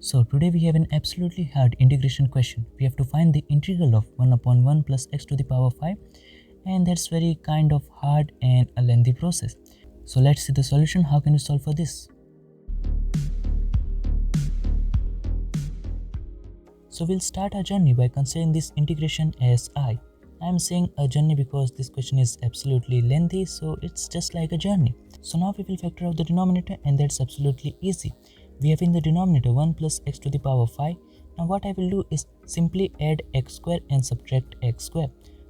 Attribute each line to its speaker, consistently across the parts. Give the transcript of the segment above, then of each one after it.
Speaker 1: So today we have an absolutely hard integration question. We have to find the integral of 1 upon 1 plus x to the power 5, and that's very kind of hard and a lengthy process. So let's see the solution. How can we solve for this? So we'll start our journey by considering this integration as I. I'm saying a journey because this question is absolutely lengthy, so it's just like a journey. So now we will factor out the denominator, and that's absolutely easy. We have in the denominator 1 plus x to the power 5. Now what I will do is simply add x square and subtract x square.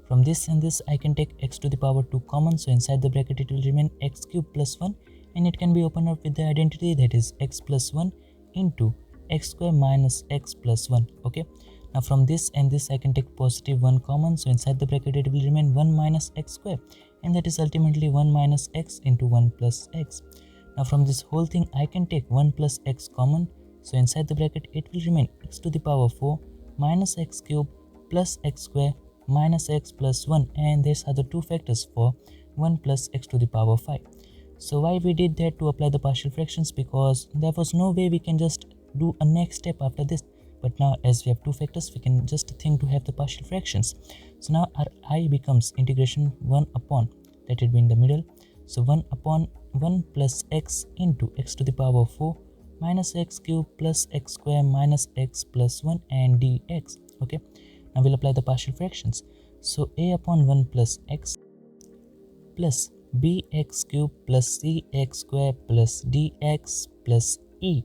Speaker 1: From this and this I can take x to the power 2 common, so inside the bracket it will remain x cube plus 1, and it can be opened up with the identity that is x plus 1 into x square minus x plus 1. Okay, now from this and this I can take positive 1 common, so inside the bracket it will remain 1 minus x square, and that is ultimately 1 minus x into 1 plus x. Now from this whole thing I can take 1 plus x common, so inside the bracket it will remain x to the power 4 minus x cube plus x square minus x plus 1, and these are the two factors for 1 plus x to the power 5. So why we did that? To apply the partial fractions, because there was no way we can just do a next step after this. But now as we have two factors, we can just think to have the partial fractions. So now our I becomes integration 1 upon, let it be in the middle, so 1 upon 1 plus x into x to the power 4 minus x cube plus x square minus x plus 1 and dx. Okay, now we'll apply the partial fractions. So a upon 1 plus x plus bx cube plus cx square plus dx plus e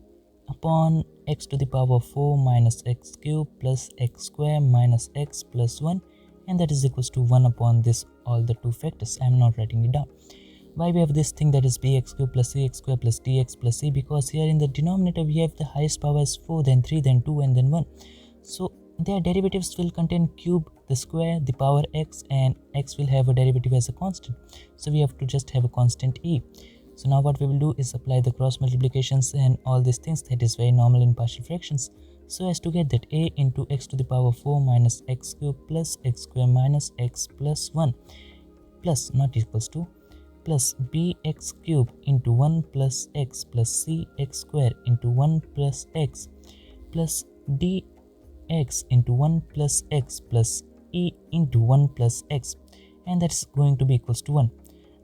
Speaker 1: upon x to the power 4 minus x cube plus x square minus x plus 1, and that is equals to 1 upon this all the two factors. I am not writing it down. Why we have this thing that is bx cube plus cx square plus dx plus c? Because here in the denominator we have the highest power as 4, then 3, then 2, and then 1. So their derivatives will contain cube, the square, the power x, and x will have a derivative as a constant. So we have to just have a constant e. So now what we will do is apply the cross multiplications and all these things that is very normal in partial fractions, so as to get that a into x to the power 4 minus x cube plus x square minus x plus 1 plus not equals to plus bx cube into 1 plus x plus cx square into 1 plus x plus dx into 1 plus x plus e into 1 plus x, and that's going to be equals to 1.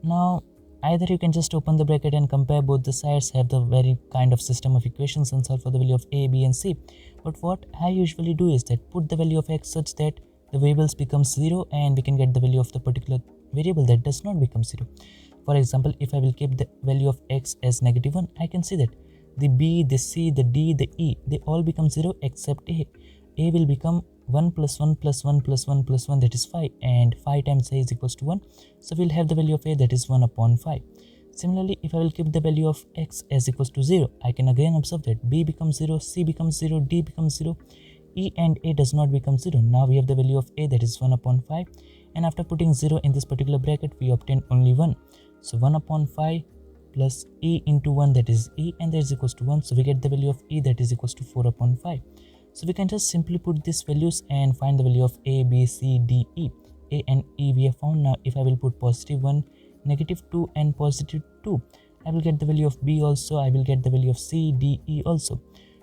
Speaker 1: Now either you can just open the bracket and compare both the sides, have the very kind of system of equations and solve for the value of a, b and c. But what I usually do is that put the value of x such that the variables become 0, and we can get the value of the particular variable that does not become 0. For example, if I will keep the value of x as negative 1, I can see that the b, the c, the d, the e, they all become 0 except a. A will become 1 plus 1 plus 1 plus 1 plus 1, that is 5, and 5 times a is equals to 1, so we'll have the value of a that is 1 upon 5. Similarly, if I will keep the value of x as equals to 0, I can again observe that b becomes 0, c becomes 0, d becomes 0, e and a does not become 0. Now we have the value of a that is 1 upon 5, and after putting 0 in this particular bracket we obtain only 1. So 1 upon 5 plus e into 1, that is e, and that is equals to 1, so we get the value of e that is equals to 4 upon 5. So we can just simply put these values and find the value of a, b, c, d, e. A and e we have found. Now if I will put positive 1, negative 2 and positive 2, I will get the value of b also, I will get the value of c, d, e also.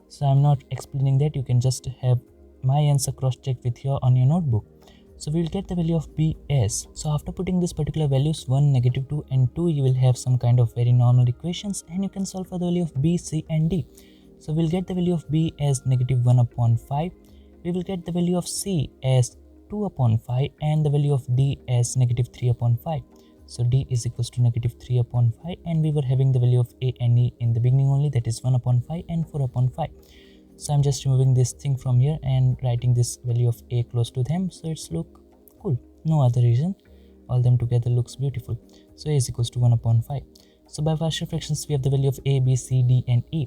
Speaker 1: So I am not explaining that, you can just have my answer cross checked with your on your notebook. So we will get the value of b as, so after putting these particular values 1, negative 2 and 2, you will have some kind of very normal equations, and you can solve for the value of b, c and d. So we'll get the value of b as negative 1 upon 5, we will get the value of c as 2 upon 5, and the value of d as negative 3 upon 5. So d is equals to negative 3 upon 5, and we were having the value of a and e in the beginning only, that is 1 upon 5 and 4 upon 5. So I'm just removing this thing from here and writing this value of a close to them, so it's look cool, no other reason, all them together looks beautiful. So a is equals to 1 upon 5. So by partial fractions we have the value of a, b, c, d and e.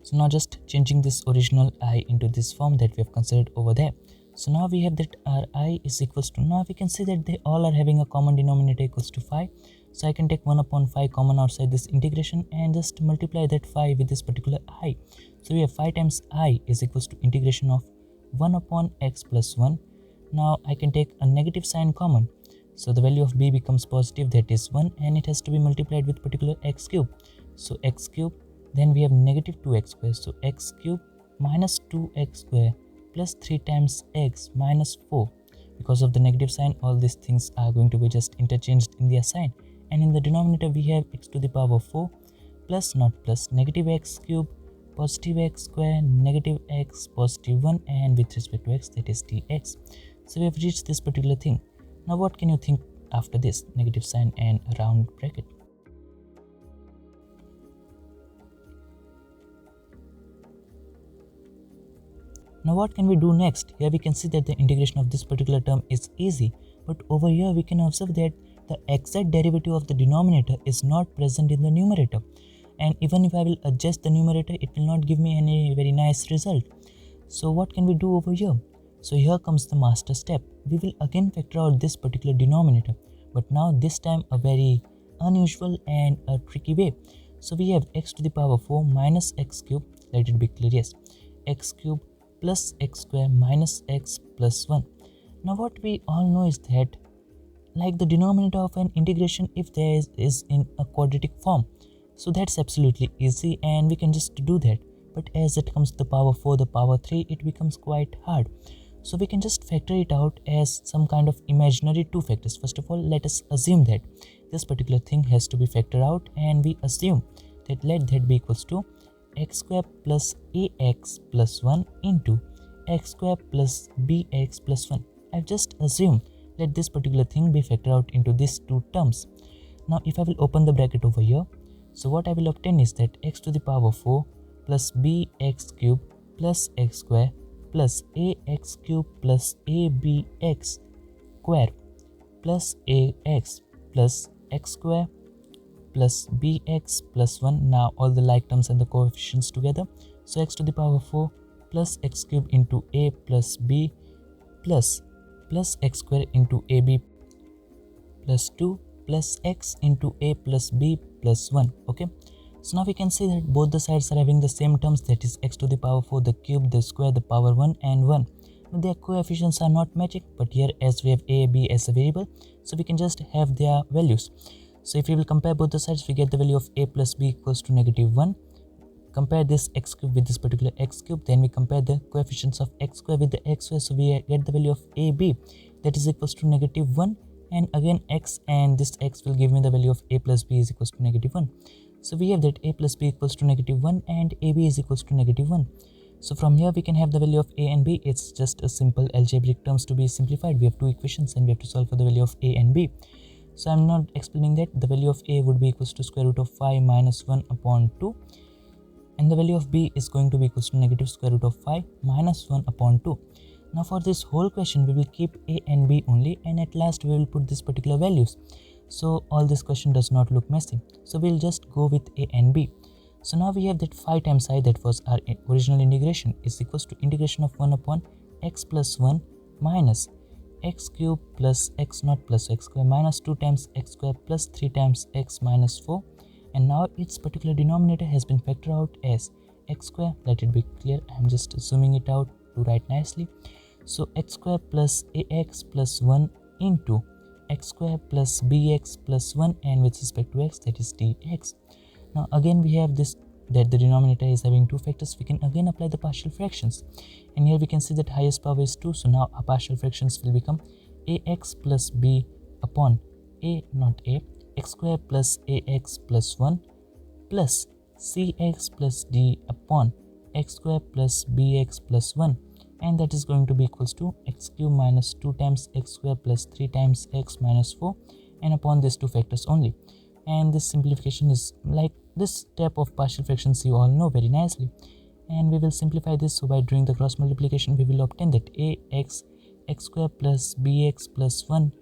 Speaker 1: So now just changing this original I into this form that we have considered over there. So now we have that our I is equals to, now we can see that they all are having a common denominator equals to 5. So I can take 1 upon 5 common outside this integration and just multiply that 5 with this particular I. So we have 5 times I is equals to integration of 1 upon x plus 1. Now I can take a negative sign common. So the value of b becomes positive, that is 1, and it has to be multiplied with particular x cube. So x cube, then we have negative 2x square, so x cube minus 2x square plus 3 times x minus 4. Because of the negative sign, all these things are going to be just interchanged in their sign, and in the denominator we have x to the power 4 plus not plus negative x cube positive x square negative x positive 1, and with respect to x, that is dx. So we have reached this particular thing. Now what can you think after this negative sign and a round bracket? Now what can we do next? Here we can see that the integration of this particular term is easy, but over here we can observe that the exact derivative of the denominator is not present in the numerator, and even if I will adjust the numerator, it will not give me any very nice result. So what can we do over here? So here comes the master step. We will again factor out this particular denominator, but now this time a very unusual and a tricky way. So we have x to the power 4 minus x cube, let it be clear, yes, x cube plus x square minus x plus 1. Now what we all know is that, like the denominator of an integration, if there is in a quadratic form, so that's absolutely easy and we can just do that. But as it comes to the power 4, the power 3, it becomes quite hard. So we can just factor it out as some kind of imaginary two factors. First of all, let us assume that this particular thing has to be factored out, and we assume that let that be equals to x square plus ax plus 1 into x square plus bx plus 1. I've just assumed let this particular thing be factored out into these two terms. Now if I will open the bracket over here, so what I will obtain is that x to the power 4 plus bx cube plus x square plus ax cube plus abx square plus ax plus x square plus bx plus 1. Now all the like terms and the coefficients together. So x to the power 4 plus x cube into a plus b plus x square into ab plus 2 plus x into a plus b plus 1. Okay, so now we can see that both the sides are having the same terms, that is x to the power 4, the cube, the square, the power 1 and 1. Their coefficients are not matching, but here as we have a, b as a variable, so we can just have their values. So if we will compare both the sides, we get the value of a plus b equals to negative 1. Compare this x cube with this particular x cube, then we compare the coefficients of x square with the x square, so we get the value of ab, that is equals to negative 1, and again x and this x will give me the value of a plus b is equals to negative 1. So we have that a plus b equals to negative 1 and ab is equals to negative 1. So from here we can have the value of a and b. It's just a simple algebraic terms to be simplified. We have two equations and we have to solve for the value of a and b. So I'm not explaining that. The value of a would be equals to square root of 5 minus 1 upon 2, and the value of b is going to be equals to negative square root of 5 minus 1 upon 2. Now for this whole question we will keep a and b only, and at last we will put these particular values, so all this question does not look messy. So we'll just go with a and b. So now we have that 5 times I, that was our original integration, is equals to integration of 1 upon x plus 1 minus x cube plus x naught plus x square minus 2 times x square plus 3 times x minus 4, and now its particular denominator has been factored out as x square. Let it be clear, I am just zooming it out to write nicely. So x square plus ax plus 1 into x square plus bx plus 1, and with respect to x, that is dx. Now again we have this, that the denominator is having two factors. We can again apply the partial fractions, and here we can see that highest power is 2, so now our partial fractions will become ax plus b upon a not a x square plus ax plus 1 plus cx plus d upon x square plus bx plus 1, and that is going to be equals to x cube minus 2 times x square plus 3 times x minus 4, and upon these two factors only. And this simplification is like this type of partial fractions you all know very nicely, and we will simplify this. So by doing the cross multiplication we will obtain that ax x square plus bx plus 1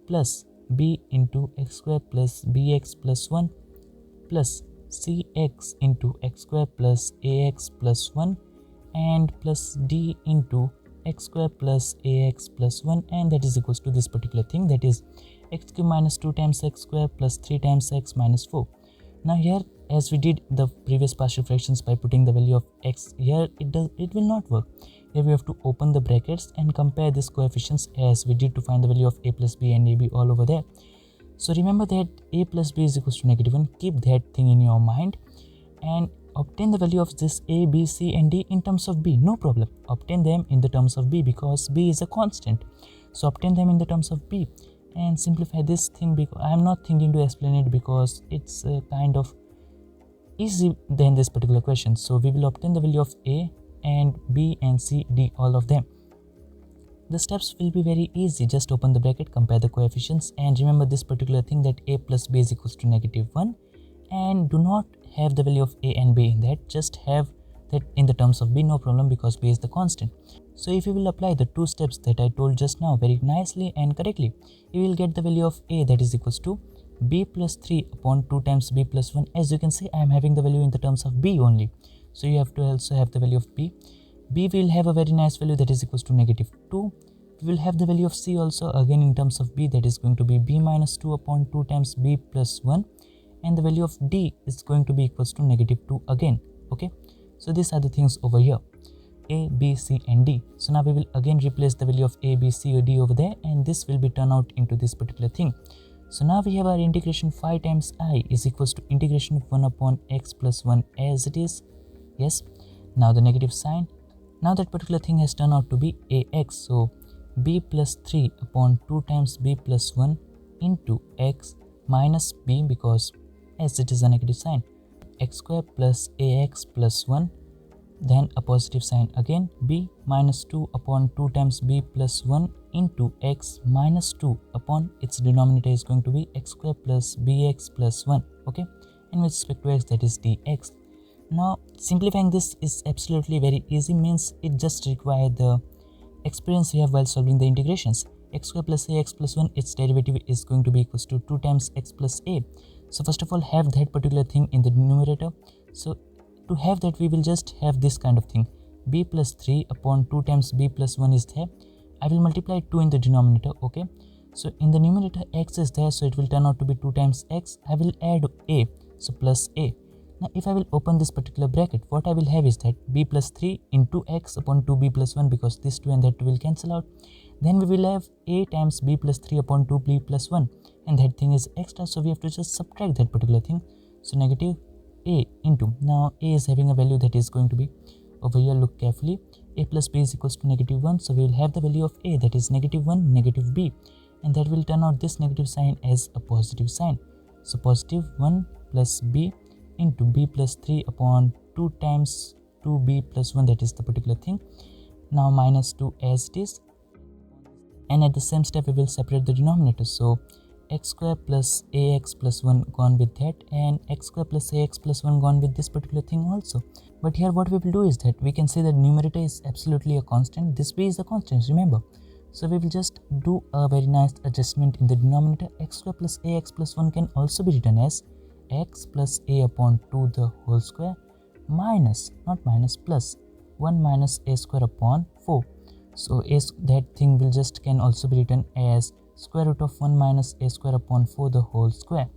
Speaker 1: plus b into x square plus bx plus 1 plus cx into x square plus ax plus 1 and plus d into x square plus ax plus 1, and that is equals to this particular thing, that is x cube minus 2 times x square plus 3 times x minus 4. Now here, as we did the previous partial fractions by putting the value of x, here it will not work. Here we have to open the brackets and compare these coefficients as we did to find the value of a plus b and ab all over there. So remember that a plus b is equals to negative 1. Keep that thing in your mind, and obtain the value of this a, b, c and d in terms of b. No problem, obtain them in the terms of b because b is a constant. So obtain them in the terms of b and simplify this thing, because I am not thinking to explain it because it's kind of easy than this particular question. So we will obtain the value of a and b and c, d, all of them. The steps will be very easy. Just open the bracket, compare the coefficients, and remember this particular thing that a plus b is equals to -1, and do not have the value of a and b in that, just have that in the terms of b, no problem, because b is the constant. So if you will apply the two steps that I told just now very nicely and correctly, you will get the value of a, that is equals to b plus 3 upon 2 times b plus 1. As you can see, I am having the value in the terms of b only, so you have to also have the value of b. B will have a very nice value, that is equals to -2. We will have the value of c also again in terms of b, that is going to be b minus 2 upon 2 times b plus 1, and the value of d is going to be equals to -2 again. Okay, so these are the things over here, a, b, c and d. So now we will again replace the value of a, b, c or d over there, and this will be turned out into this particular thing. So now we have our integration 5 times I is equals to integration of 1 upon x plus 1 as it is. Yes, now the negative sign. Now that particular thing has turned out to be ax, so b plus 3 upon 2 times b plus 1 into x minus b, because as it is a negative sign, x square plus ax plus 1, then a positive sign again, b minus 2 upon 2 times b plus 1 into x minus 2 upon its denominator is going to be x square plus bx plus 1. Okay, and with respect to x, that is dx. Now simplifying this is absolutely very easy, means it just requires the experience we have while solving the integrations. X square plus ax plus 1, its derivative is going to be equals to 2 times x plus a. So first of all, have that particular thing in the numerator. So to have that, we will just have this kind of thing, b plus 3 upon 2 times b plus 1 is there. I will multiply 2 in the denominator. Okay, so in the numerator x is there, so it will turn out to be 2 times x. I will add a, so plus a. Now if I will open this particular bracket, what I will have is that b plus 3 into x upon 2b plus 1, because this 2 and that 2 will cancel out. Then we will have a times b plus 3 upon 2b plus 1, and that thing is extra, so we have to just subtract that particular thing. So negative a into, now a is having a value that is going to be over here, look carefully, a plus b is equals to -1, so we will have the value of a, that is -1 negative b, and that will turn out this negative sign as a positive sign. So positive 1 plus b into b plus 3 upon 2 times 2b plus 1, that is the particular thing. Now minus 2 as it is, and at the same step we will separate the denominator. So x square plus ax plus 1 gone with that, and x square plus ax plus 1 gone with this particular thing also. But here what we will do is that we can say that numerator is absolutely a constant, this b is a constant, remember. So we will just do a very nice adjustment in the denominator. X square plus ax plus 1 can also be written as x plus a upon 2 the whole square minus, not minus, plus 1 minus a square upon 4. So that thing will just can also be written as square root of 1 minus a square upon 4 the whole square.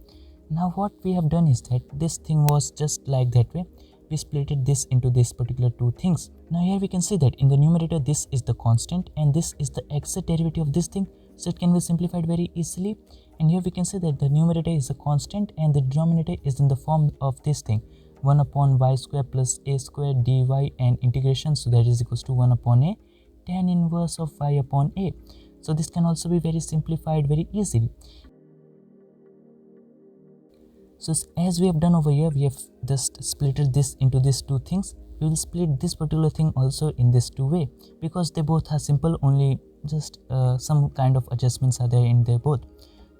Speaker 1: Now what we have done is that this thing was just like that way, we splitted this into this particular two things. Now here we can see that in the numerator this is the constant and this is the exact derivative of this thing, so it can be simplified very easily. And here we can see that the numerator is a constant and the denominator is in the form of this thing, 1 upon y square plus a square dy, and integration, so that is equals to 1 upon a tan inverse of y upon a. So this can also be very simplified very easily. So as we have done over here, we have just splitted this into these two things. We will split this particular thing also in this two way, because they both are simple, only just some kind of adjustments are there in there both.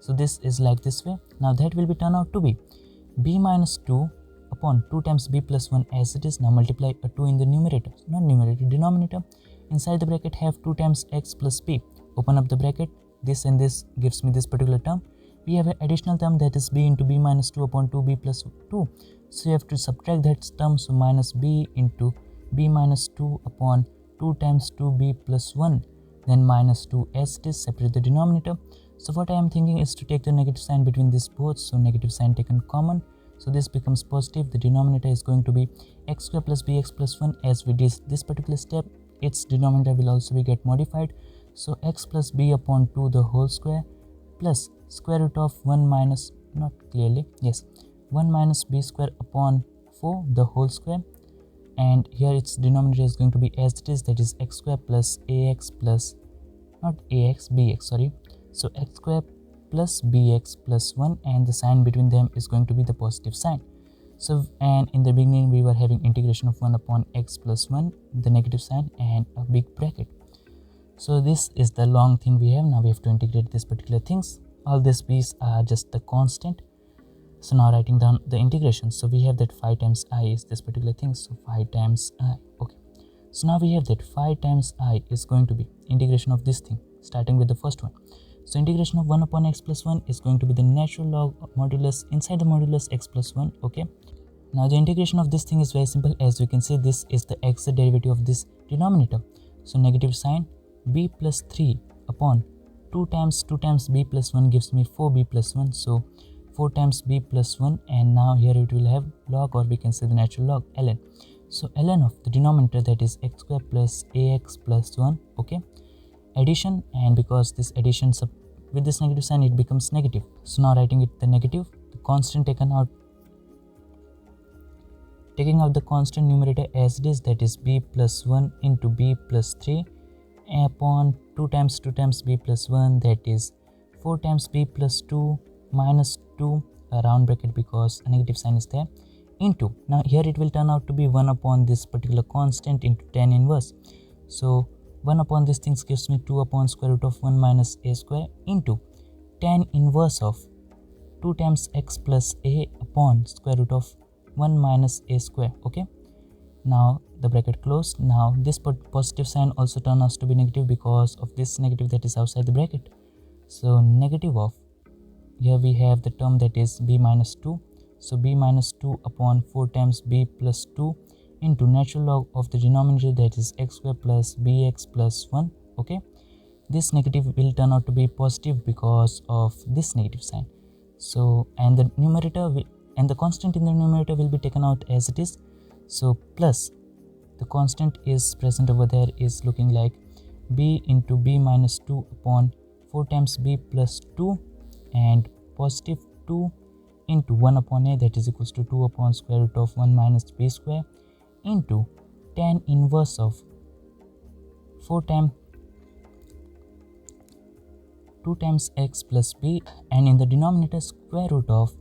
Speaker 1: So this is like this way. Now that will be turned out to be b minus 2 upon 2 times b plus 1 as it is. Now multiply a 2 in the numerator, not numerator, denominator. Inside the bracket have 2 times x plus b. Open up the bracket, this and this gives me this particular term. We have an additional term, that is b into b minus 2 upon 2b plus 2. So you have to subtract that term, so minus b into b minus 2 upon 2 times 2b plus 1, then minus 2 as it is, separate the denominator. So what I am thinking is to take the negative sign between these both, so negative sign taken common, so this becomes positive. The denominator is going to be x square plus bx plus 1. As we did this particular step, its denominator will also be get modified, so x plus b upon 2 the whole square plus square root of 1 minus, not clearly, yes, 1 minus b square upon 4 the whole square, and here its denominator is going to be as it is, that is x square plus ax plus, not ax, bx, sorry. So x square plus bx plus 1, and the sign between them is going to be the positive sign. So, and in the beginning we were having integration of 1 upon x plus 1, the negative sign, and a big bracket. So this is the long thing we have. Now we have to integrate these particular things. All these b's are just the constant. So now writing down the integration. So we have that 5 times I is this particular thing. So 5 times I. Okay. So now we have that 5 times I is going to be integration of this thing, starting with the first one. So integration of 1 upon x plus 1 is going to be the natural log modulus inside the modulus x plus 1. Okay. Now the integration of this thing is very simple. As we can see, this is the x derivative of this denominator. So negative sign b plus 3 upon 2 times b plus 1 gives me 4b plus 1. So 4 times b plus 1, and now here it will have log, or we can say the natural log, ln. So ln of the denominator, that is x square plus ax plus 1. Okay, addition, and because this addition with this negative sign it becomes negative. So now writing it the negative, the constant taking out the constant numerator as it is, that is b plus 1 into b plus 3 upon 2 times b plus 1, that is 4 times b plus 2 minus 2, a round bracket because a negative sign is there, into, now here it will turn out to be 1 upon this particular constant into tan inverse. So 1 upon these things gives me 2 upon square root of 1 minus a square into tan inverse of 2 times x plus a upon square root of 1 minus a square. Okay, now the bracket closed. Now this positive sign also turns out to be negative because of this negative that is outside the bracket. So negative of, here we have the term that is b minus 2. So b minus 2 upon 4 times b plus 2 into natural log of the denominator, that is x square plus bx plus 1. Okay, this negative will turn out to be positive because of this negative sign. So, and the numerator and the constant in the numerator will be taken out as it is. So plus the constant is present over there is looking like b into b minus 2 upon 4 times b plus 2 and positive 2 into 1 upon a, that is equals to 2 upon square root of 1 minus b square into tan inverse of 4 times 2 times x plus b, and in the denominator square root of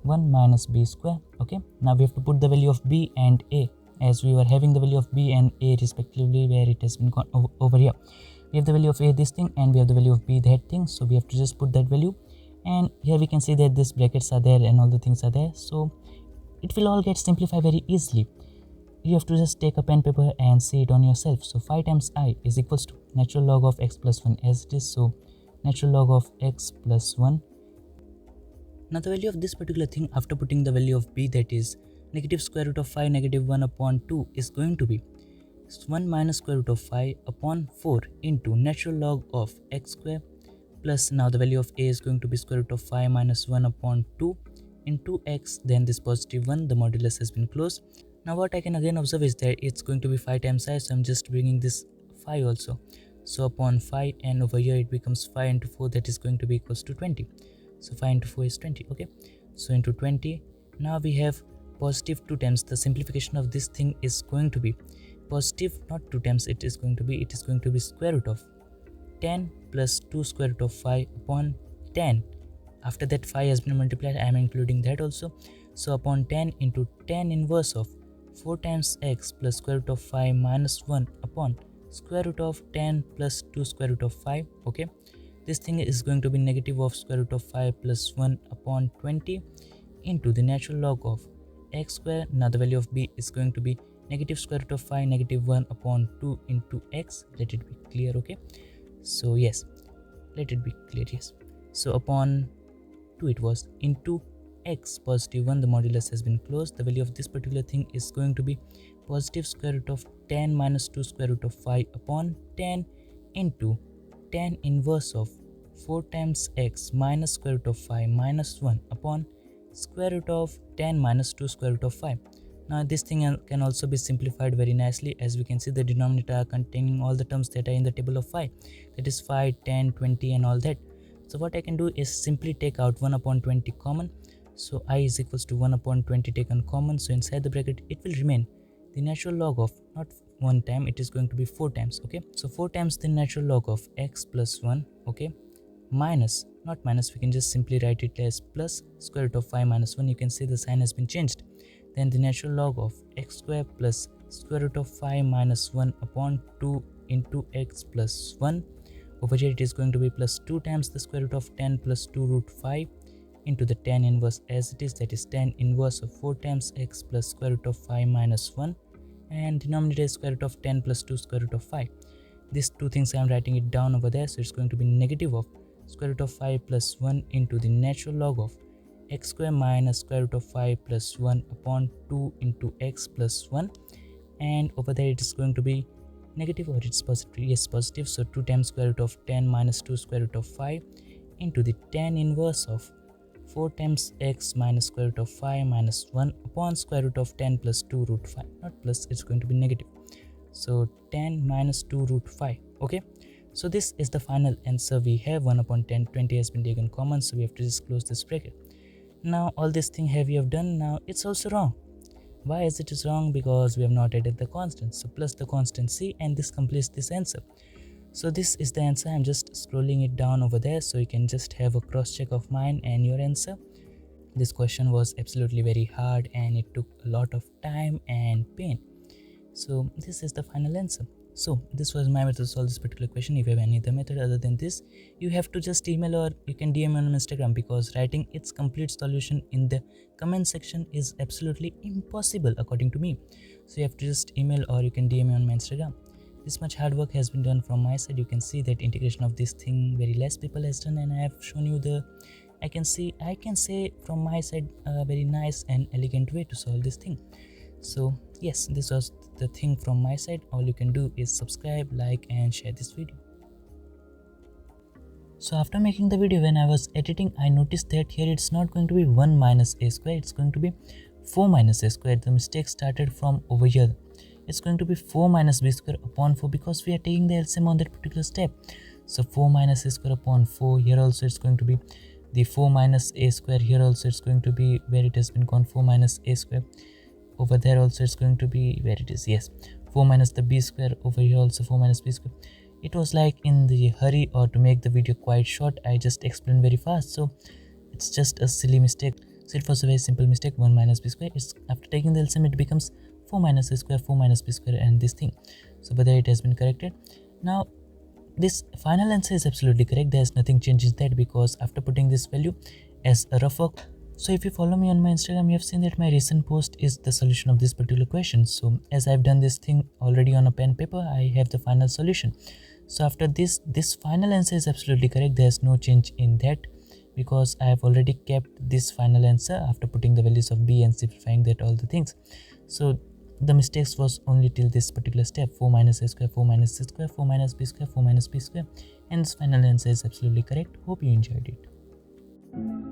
Speaker 1: 1 minus b square. Okay, now we have to put the value of b and a, as we were having the value of b and a respectively, where it has been gone over here. We have the value of a this thing, and we have the value of b that thing, so we have to just put that value. And here we can see that these brackets are there and all the things are there, so it will all get simplified very easily. You have to just take a pen paper and see it on yourself. So 5 times I is equals to natural log of x plus 1 as it is, so natural log of x plus 1. Now the value of this particular thing after putting the value of b, that is negative square root of 5 negative 1 upon 2, is going to be 1 minus square root of 5 upon 4 into natural log of x square plus, now the value of a is going to be square root of 5 minus 1 upon 2 into x, then this positive 1, the modulus has been closed. Now what I can again observe is that it's going to be 5 times I, so I'm just bringing this 5 also. So upon 5, and over here it becomes 5 into 4, that is going to be equals to 20. So 5 into 4 is 20. Okay, so into 20. Now we have positive 2 times. The simplification of this thing is going to be positive, not 2 times, it is going to be square root of 10 plus 2 square root of 5 upon 10. After that 5 has been multiplied, I am including that also. So upon 10 into tan inverse of 4 times x plus square root of 5 minus 1 upon square root of 10 plus 2 square root of 5. Okay, this thing is going to be negative of square root of 5 plus 1 upon 20 into the natural log of x square. Now the value of b is going to be negative square root of 5 negative 1 upon 2 into x. Let it be clear. Okay, so yes, let it be clear. Yes, so upon 2 it was into x positive 1, the modulus has been closed. The value of this particular thing is going to be positive square root of 10 minus 2 square root of 5 upon 10 into tan inverse of 4 times x minus square root of 5 minus 1 upon square root of 10 minus 2 square root of 5. Now this thing can also be simplified very nicely, as we can see the denominator are containing all the terms that are in the table of 5, that is 5, 10, 20 and all that. So what I can do is simply take out 1 upon 20 common. So I is equals to 1 upon 20 taken common. So inside the bracket it will remain the natural log of, not one time, it is going to be 4 times. Okay, so 4 times the natural log of x plus 1. Okay, minus, not minus, we can just simply write it as plus square root of 5 minus 1. You can see the sign has been changed. Then the natural log of x square plus square root of 5 minus 1 upon 2 into x plus 1. Over here it is going to be plus 2 times the square root of 10 plus 2 root 5 into the tan inverse as it is, that is tan inverse of 4 times x plus square root of 5 minus 1, and denominator is square root of 10 plus 2 square root of 5. These two things I am writing it down over there, so it's going to be negative of square root of 5 plus 1 into the natural log of x square minus square root of 5 plus 1 upon 2 into x plus 1, and over there it is going to be negative, or it's positive, yes positive, so 2 times square root of 10 minus 2 square root of 5 into the tan inverse of 4 times x minus square root of 5 minus 1 upon square root of 10 plus 2 root 5, not plus, it's going to be negative, so 10 minus 2 root 5. Okay, so this is the final answer we have. 1 upon 10, 20 has been taken common, so we have to just close this bracket. Now all this thing we have done, now it's also wrong. Why is it wrong? Because we have not added the constant, so plus the constant c, and this completes this answer. So this is the answer. I'm just scrolling it down over there so you can just have a cross check of mine and your answer. This question was absolutely very hard and it took a lot of time and pain. So this is the final answer. So this was my method to solve this particular question. If you have any other method other than this, you have to just email or you can DM on Instagram, because writing its complete solution in the comment section is absolutely impossible according to me. So you have to just email or you can DM me on my Instagram. This much hard work has been done from my side. You can see that integration of this thing very less people has done, and I have shown you the, I can say from my side a very nice and elegant way to solve this thing. So yes, this was the thing from my side. All you can do is subscribe, like and share this video. So after making the video, when I was editing, I noticed that here it's not going to be 1 minus a square, it's going to be 4 minus a square. The mistake started from over here. It's going to be 4 minus b square upon 4, because we are taking the LCM on that particular step. So 4 minus a square upon 4. Here also it's going to be the 4 minus a square. Here also it's going to be where it has been gone, 4 minus a square. Over there also it's going to be where it is, yes, 4 minus the b square. Over here also 4 minus b square. It was like in the hurry, or to make the video quite short, I just explained very fast, so it's just a silly mistake. So it was a very simple mistake. 1 minus b square, it's after taking the LCM it becomes 4 minus a square, 4 minus b square, and this thing. So but there it has been corrected. Now this final answer is absolutely correct. There is nothing changes that, because after putting this value as a rough work. So if you follow me on my Instagram, you have seen that my recent post is the solution of this particular question. So as I've done this thing already on a pen paper, I have the final solution. So after this final answer is absolutely correct. There's no change in that, because I have already kept this final answer after putting the values of b and simplifying that all the things. So the mistakes was only till this particular step: 4 minus a square, 4 minus c square, 4 minus b square, 4 minus b square, and this final answer is absolutely correct. Hope you enjoyed it.